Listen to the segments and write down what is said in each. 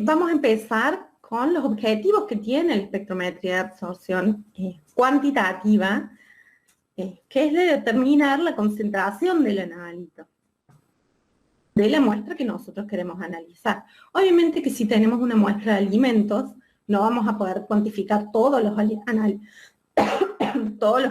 Vamos a empezar con los objetivos que tiene la espectrometría de absorción cuantitativa, que es de determinar la concentración del analito, de la muestra que nosotros queremos analizar. Obviamente que si tenemos una muestra de alimentos, no vamos a poder cuantificar todos los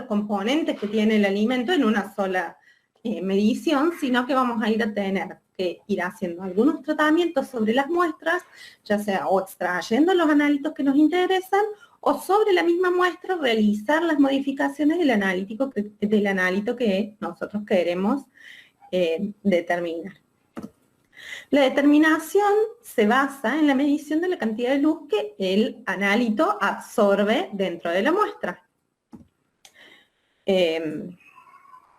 componentes que tiene el alimento en una sola medición, sino que vamos a tener que ir haciendo algunos tratamientos sobre las muestras, ya sea o extrayendo los analitos que nos interesan, o sobre la misma muestra realizar las modificaciones del analito que nosotros queremos determinar. La determinación se basa en la medición de la cantidad de luz que el analito absorbe dentro de la muestra.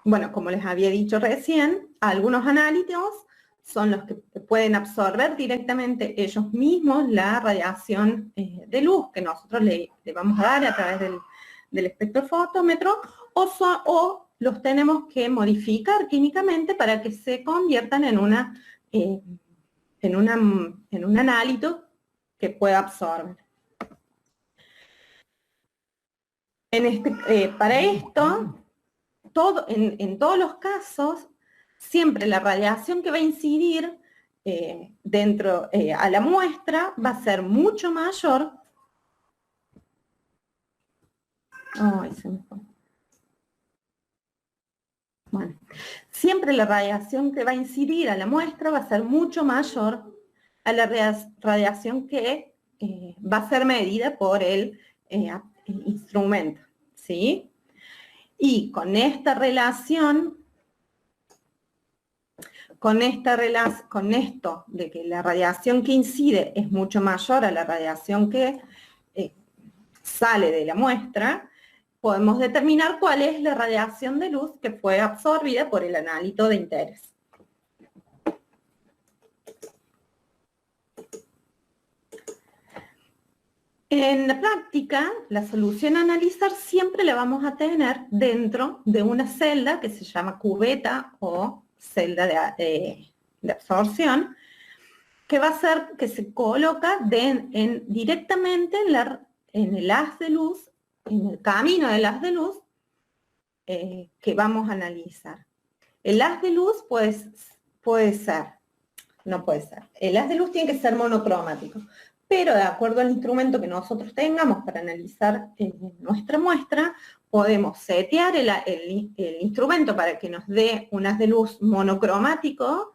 Bueno, como les había dicho recién, algunos análitos son los que pueden absorber directamente ellos mismos la radiación de luz que nosotros le vamos a dar a través del espectrofotómetro, o los tenemos que modificar químicamente para que se conviertan en un analito que pueda absorber. Para esto, en todos los casos, siempre la radiación que va a incidir a la muestra va a ser mucho mayor. Ay, se me fue. Bueno, siempre la radiación que va a incidir a la muestra va a ser mucho mayor a la radiación que va a ser medida por el instrumento, ¿sí? Y con esta relación, con esto de que la radiación que incide es mucho mayor a la radiación que sale de la muestra, podemos determinar cuál es la radiación de luz que fue absorbida por el analito de interés. En la práctica, la solución a analizar siempre la vamos a tener dentro de una celda que se llama cubeta o celda de absorción, que va a ser que se coloca directamente en el haz de luz, en el camino del haz de luz que vamos a analizar. El haz de luz no puede ser. El haz de luz tiene que ser monocromático, pero de acuerdo al instrumento que nosotros tengamos para analizar nuestra muestra, podemos setear el instrumento para que nos dé un haz de luz monocromático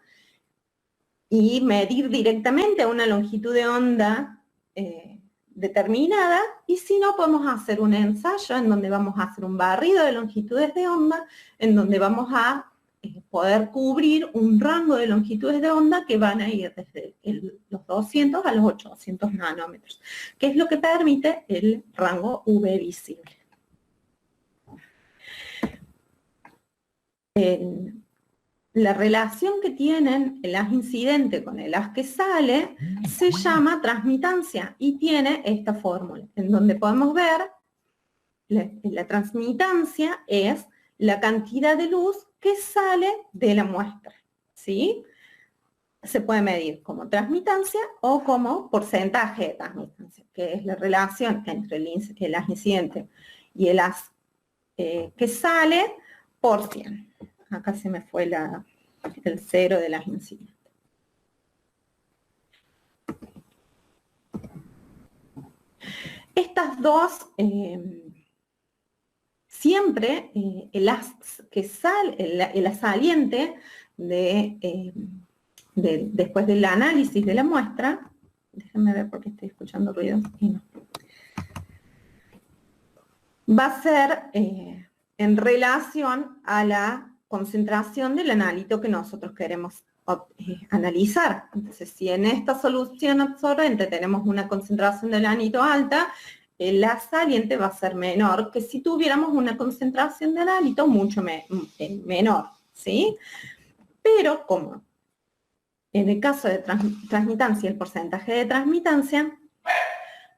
y medir directamente una longitud de onda determinada, y si no, podemos hacer un ensayo en donde vamos a hacer un barrido de longitudes de onda, en donde vamos a poder cubrir un rango de longitudes de onda que van a ir desde los 200 a los 800 nanómetros, que es lo que permite el rango UV visible. La relación que tienen el haz incidente con el haz que sale se llama transmitancia y tiene esta fórmula, en donde podemos ver la transmitancia es la cantidad de luz que sale de la muestra, ¿sí? Se puede medir como transmitancia o como porcentaje de transmitancia, que es la relación entre el haz incidente y el haz que sale por 100. Acá se me fue el cero del haz incidente. Estas dos... siempre el haz saliente después del análisis de la muestra, déjenme ver porque estoy escuchando ruidos, va a ser en relación a la concentración del analito que nosotros queremos analizar. Entonces, si en esta solución absorbente tenemos una concentración del analito alta, la saliente va a ser menor que si tuviéramos una concentración de analito mucho menor, ¿sí? Pero como en el caso de transmitancia, el porcentaje de transmitancia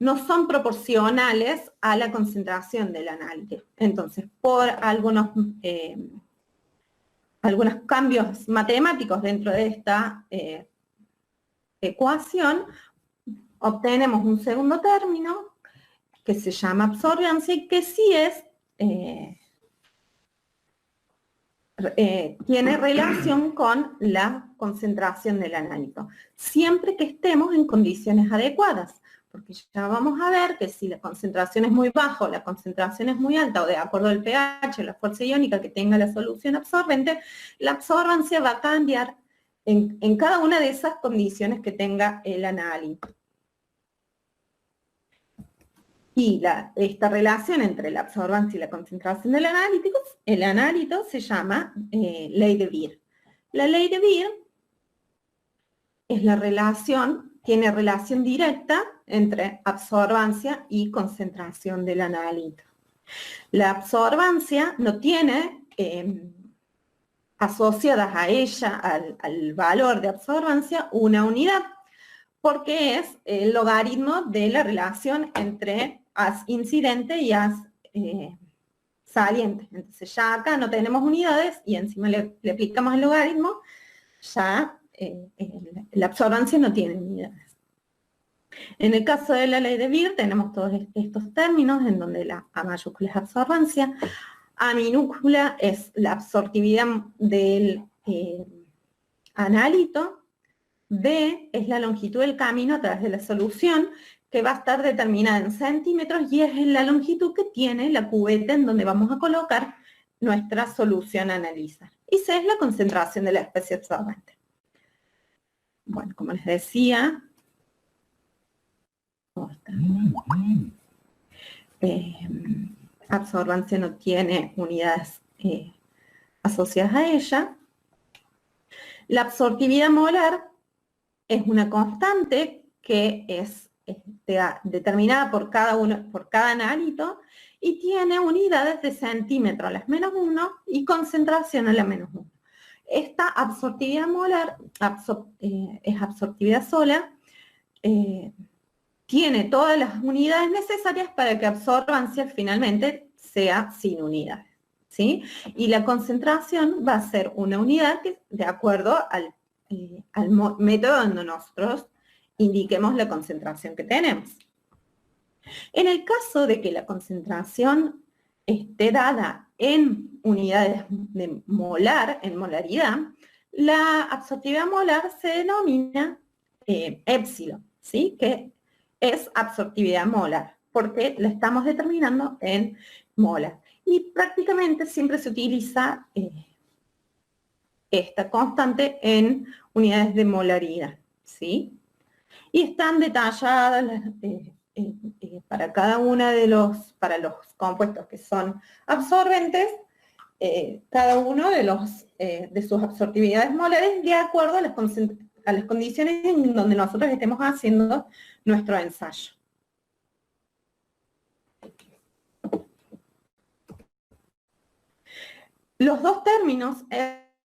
no son proporcionales a la concentración del analito. Entonces, por algunos cambios matemáticos dentro de esta ecuación obtenemos un segundo término que se llama absorbancia y que sí es, tiene relación con la concentración del analito, siempre que estemos en condiciones adecuadas, porque ya vamos a ver que si la concentración es muy baja o la concentración es muy alta, o de acuerdo al pH, la fuerza iónica que tenga la solución absorbente, la absorbancia va a cambiar en cada una de esas condiciones que tenga el analito. Y esta relación entre la absorbancia y la concentración del analito se llama ley de Beer. La ley de Beer es tiene relación directa entre absorbancia y concentración del analito. La absorbancia no tiene asociadas a ella, al valor de absorbancia, una unidad, porque es el logaritmo de la relación entre haz incidente y haz saliente. Entonces ya acá no tenemos unidades y encima le aplicamos el logaritmo, ya la absorbancia no tiene unidades. En el caso de la ley de Beer tenemos todos estos términos en donde la A mayúscula es absorbancia, A minúscula es la absortividad del analito, B es la longitud del camino a través de la solución, que va a estar determinada en centímetros y es la longitud que tiene la cubeta en donde vamos a colocar nuestra solución a analizar. Y C es la concentración de la especie absorbente. Bueno, como les decía, absorbancia no tiene unidades asociadas a ella. La absortividad molar es una constante que es determinada por cada analito y tiene unidades de centímetro a las -1 y concentración a la -1. Esta absortividad molar es absortividad sola, tiene todas las unidades necesarias para que absorbancia finalmente sea sin unidades, ¿sí? Y la concentración va a ser una unidad que, de acuerdo al método donde nosotros indiquemos la concentración que tenemos. En el caso de que la concentración esté dada en unidades de molar, en molaridad, la absortividad molar se denomina épsilon, ¿sí? Que es absortividad molar, porque la estamos determinando en molar. Y prácticamente siempre se utiliza esta constante en unidades de molaridad, ¿sí? Y están detalladas para cada una para los compuestos que son absorbentes, cada uno de sus absortividades molares de acuerdo a las condiciones en donde nosotros estemos haciendo nuestro ensayo. Los dos términos,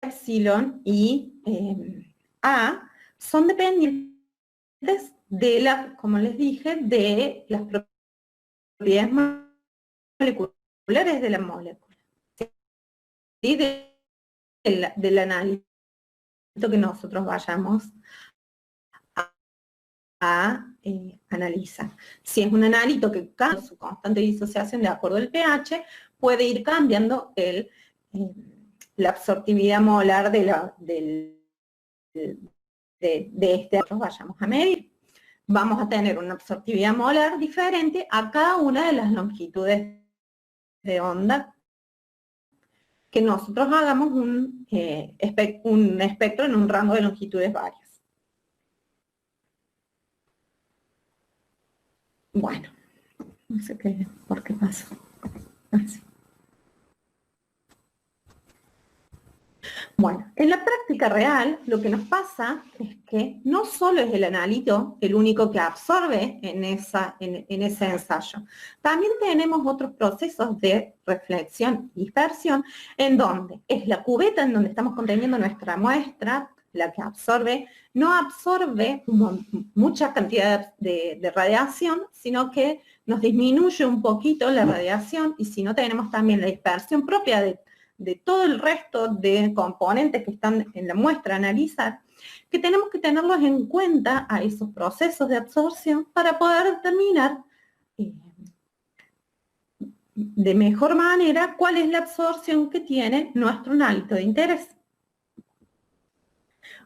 epsilon y A, son dependientes de como les dije, de las propiedades moleculares de la molécula, ¿sí? Del analito que nosotros vayamos a analizar. Si es un analito que cambia su constante de disociación de acuerdo al pH, puede ir cambiando la absortividad molar de este que nosotros vayamos a medir. Vamos a tener una absortividad molar diferente a cada una de las longitudes de onda que nosotros hagamos un espectro en un rango de longitudes varias. Bueno, no sé por qué pasó. Así. Bueno, en la práctica real lo que nos pasa es que no solo es el analito el único que absorbe en ese ensayo. También tenemos otros procesos de reflexión y dispersión en donde es la cubeta en donde estamos conteniendo nuestra muestra la que absorbe, no absorbe mucha cantidad de radiación, sino que nos disminuye un poquito la radiación y si no tenemos también la dispersión propia de todo el resto de componentes que están en la muestra a analizar, que tenemos que tenerlos en cuenta a esos procesos de absorción para poder determinar de mejor manera cuál es la absorción que tiene nuestro analito de interés.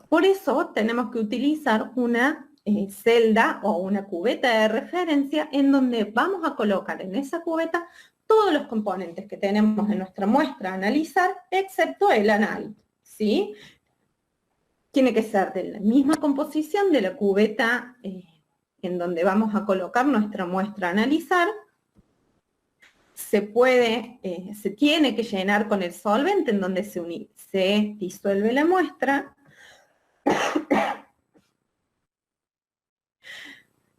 Por eso tenemos que utilizar una celda o una cubeta de referencia en donde vamos a colocar en esa cubeta todos los componentes que tenemos en nuestra muestra a analizar, excepto el analito, ¿sí? Tiene que ser de la misma composición de la cubeta en donde vamos a colocar nuestra muestra a analizar. Se tiene que llenar con el solvente en donde se disuelve la muestra.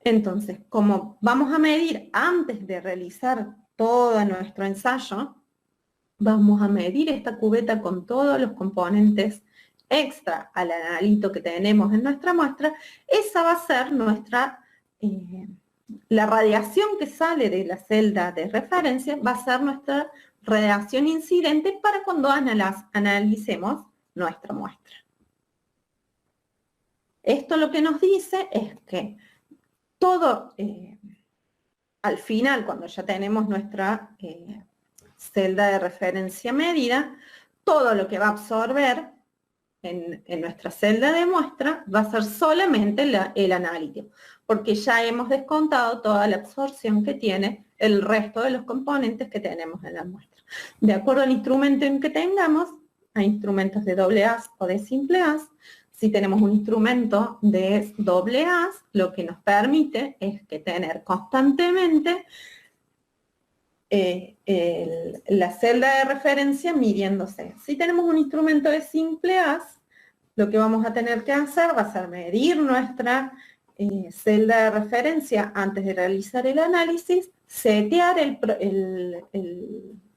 Entonces, como vamos a medir antes de realizar todo nuestro ensayo, vamos a medir esta cubeta con todos los componentes extra al analito que tenemos en nuestra muestra. Esa va a ser la radiación que sale de la celda de referencia, va a ser nuestra radiación incidente para cuando analicemos nuestra muestra. Esto lo que nos dice es que todo, al final, cuando ya tenemos nuestra celda de referencia medida, todo lo que va a absorber en nuestra celda de muestra va a ser solamente el analito, porque ya hemos descontado toda la absorción que tiene el resto de los componentes que tenemos en la muestra. De acuerdo al instrumento en que tengamos, hay instrumentos de AA o de simple AS. Si tenemos un instrumento de AA, lo que nos permite es que tener constantemente la celda de referencia midiéndose. Si tenemos un instrumento de simple AS, lo que vamos a tener que hacer va a ser medir nuestra celda de referencia antes de realizar el análisis, setear el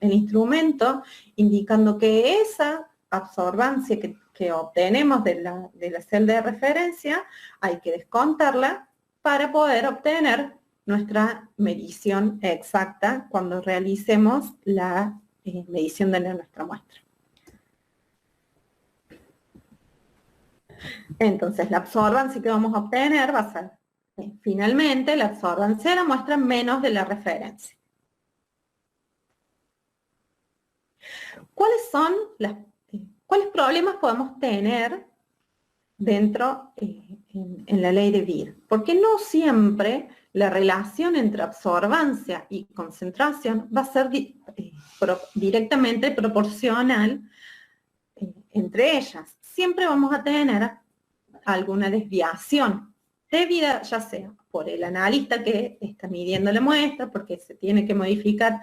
instrumento indicando que esa absorbancia que obtenemos de la celda de referencia hay que descontarla para poder obtener nuestra medición exacta cuando realicemos la medición de nuestra muestra. Entonces, la absorbancia que vamos a obtener va a ser, finalmente, la absorbancia de la muestra menos de la referencia. ¿Cuáles problemas podemos tener dentro en la ley de Beer? Porque no siempre la relación entre absorbancia y concentración va a ser directamente proporcional entre ellas. Siempre vamos a tener alguna desviación, debida ya sea por el analista que está midiendo la muestra, porque se tiene que modificar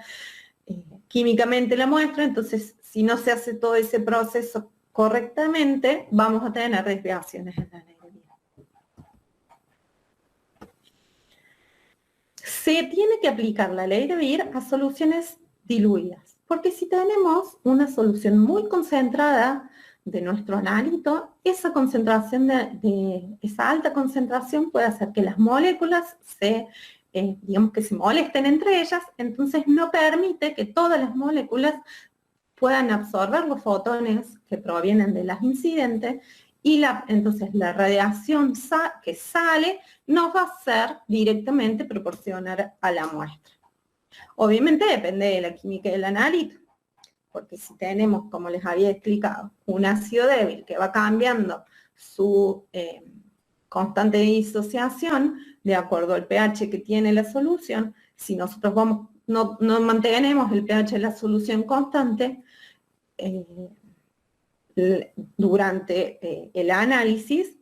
químicamente la muestra. Entonces, si no se hace todo ese proceso correctamente, vamos a tener desviaciones en la ley de Beer. Se tiene que aplicar la ley de Beer a soluciones diluidas, porque si tenemos una solución muy concentrada de nuestro analito, esa concentración esa alta concentración puede hacer que las moléculas digamos que se molesten entre ellas, entonces no permite que todas las moléculas puedan absorber los fotones que provienen de las incidentes, y entonces la radiación que sale no va a ser directamente proporcional a la muestra. Obviamente depende de la química del analito, porque si tenemos, como les había explicado, un ácido débil que va cambiando su constante de disociación de acuerdo al pH que tiene la solución, si nosotros no mantenemos el pH de la solución constante, durante el análisis,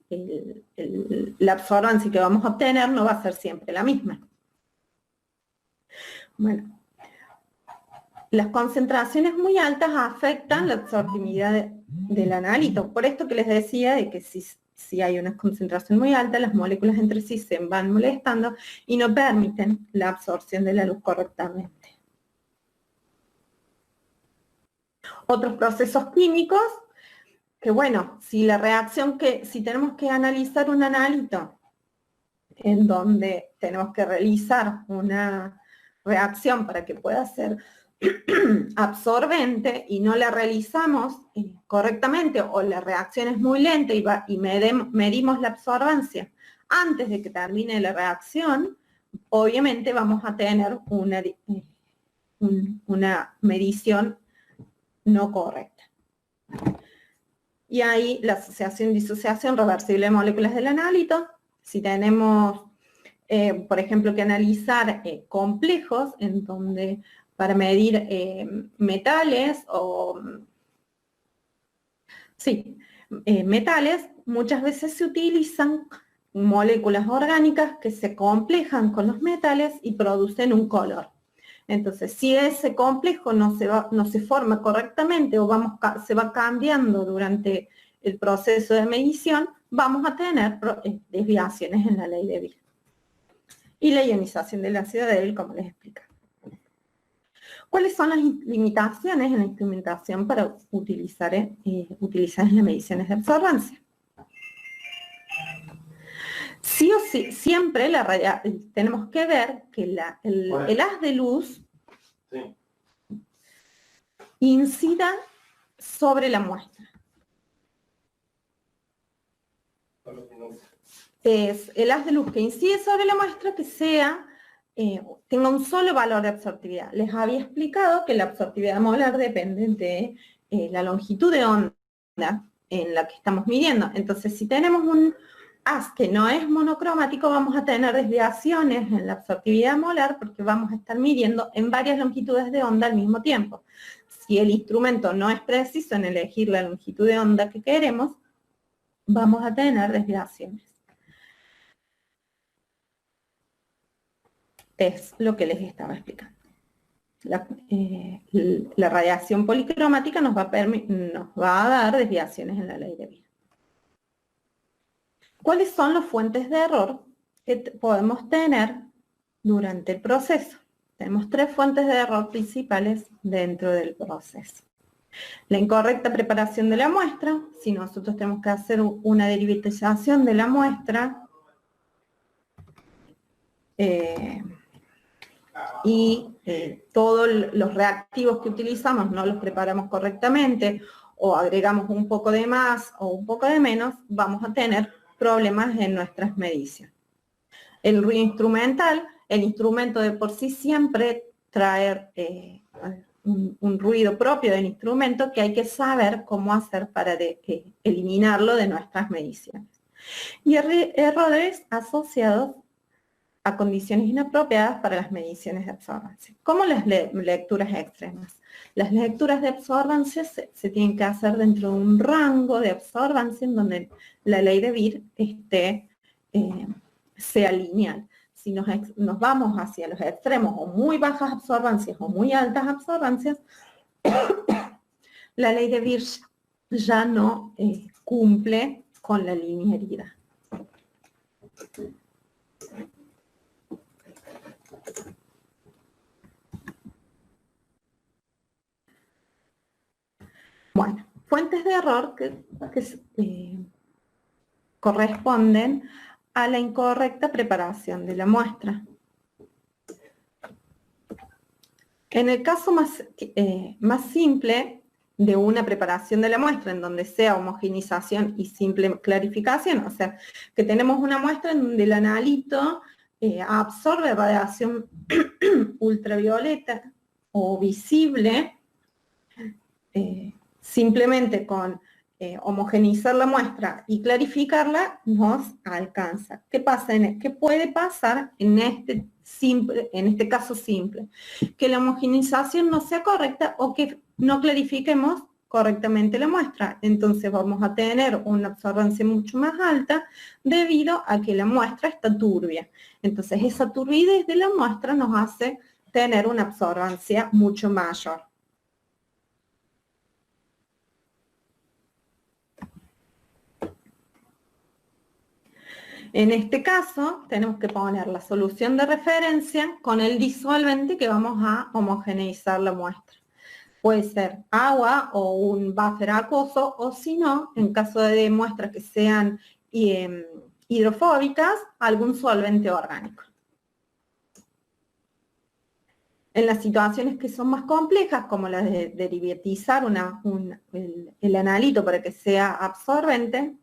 la absorbancia que vamos a obtener no va a ser siempre la misma. Bueno, las concentraciones muy altas afectan la absortividad del analito. Por esto que les decía de que si hay una concentración muy alta, las moléculas entre sí se van molestando y no permiten la absorción de la luz correctamente. Otros procesos químicos, que bueno, si tenemos que analizar un analito en donde tenemos que realizar una reacción para que pueda ser absorbente y no la realizamos correctamente o la reacción es muy lenta y medimos la absorbancia antes de que termine la reacción, obviamente vamos a tener una medición no correcta. Y ahí la asociación-disociación reversible de moléculas del analito, si tenemos, por ejemplo, que analizar complejos en donde para medir metales o... Sí, metales muchas veces se utilizan moléculas orgánicas que se complejan con los metales y producen un color. Entonces, si ese complejo no se forma correctamente o se va cambiando durante el proceso de medición, vamos a tener desviaciones en la ley de Beer. Y la ionización del ácido débil, como les expliqué. ¿Cuáles son las limitaciones en la instrumentación para utilizar en las mediciones de absorbancia? Sí o sí, siempre tenemos que ver que el haz de luz incida sobre la muestra. Es el haz de luz que incide sobre la muestra que tenga un solo valor de absortividad. Les había explicado que la absortividad molar depende de la longitud de onda en la que estamos midiendo. Entonces, si tenemos un haz que no es monocromático, vamos a tener desviaciones en la absortividad molar porque vamos a estar midiendo en varias longitudes de onda al mismo tiempo. Si el instrumento no es preciso en elegir la longitud de onda que queremos, vamos a tener desviaciones. Es lo que les estaba explicando. La radiación policromática nos va a dar desviaciones en la ley de Beer. ¿Cuáles son las fuentes de error que podemos tener durante el proceso? Tenemos 3 fuentes de error principales dentro del proceso. La incorrecta preparación de la muestra, si nosotros tenemos que hacer una derivatización de la muestra, todos los reactivos que utilizamos no los preparamos correctamente, o agregamos un poco de más o un poco de menos, vamos a tener problemas en nuestras mediciones. El ruido instrumental, el instrumento de por sí siempre trae un ruido propio del instrumento que hay que saber cómo hacer para eliminarlo de nuestras mediciones. Y errores asociados a condiciones inapropiadas para las mediciones de absorbancia, como las lecturas extremas. Las lecturas de absorbancia se tienen que hacer dentro de un rango de absorbancia en donde la ley de Beer sea lineal. Si nos vamos hacia los extremos o muy bajas absorbancias o muy altas absorbancias, la ley de Beer ya no cumple con la linealidad. Bueno, fuentes de error que corresponden a la incorrecta preparación de la muestra. En el caso más simple de una preparación de la muestra, en donde sea homogenización y simple clarificación, o sea, que tenemos una muestra en donde el analito absorbe radiación ultravioleta o visible, simplemente con homogeneizar la muestra y clarificarla nos alcanza. ¿Qué puede pasar en este caso simple? Que la homogenización no sea correcta o que no clarifiquemos correctamente la muestra. Entonces vamos a tener una absorbancia mucho más alta debido a que la muestra está turbia. Entonces esa turbidez de la muestra nos hace tener una absorbancia mucho mayor. En este caso, tenemos que poner la solución de referencia con el disolvente que vamos a homogeneizar la muestra. Puede ser agua o un buffer acuoso, o si no, en caso de muestras que sean hidrofóbicas, algún solvente orgánico. En las situaciones que son más complejas, como las de derivatizar el analito para que sea absorbente,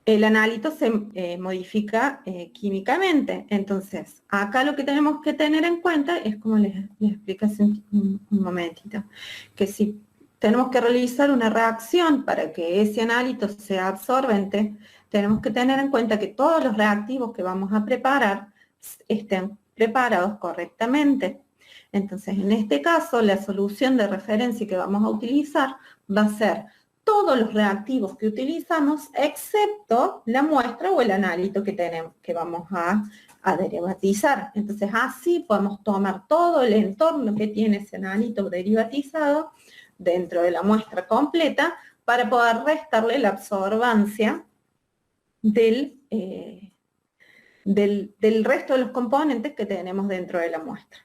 el analito se modifica químicamente. Entonces, acá lo que tenemos que tener en cuenta es, como les expliqué hace un momentito, que si tenemos que realizar una reacción para que ese analito sea absorbente, tenemos que tener en cuenta que todos los reactivos que vamos a preparar estén preparados correctamente. Entonces, en este caso, la solución de referencia que vamos a utilizar va a ser todos los reactivos que utilizamos, excepto la muestra o el analito que tenemos, que vamos a derivatizar. Entonces, así podemos tomar todo el entorno que tiene ese analito derivatizado dentro de la muestra completa para poder restarle la absorbancia del resto de los componentes que tenemos dentro de la muestra.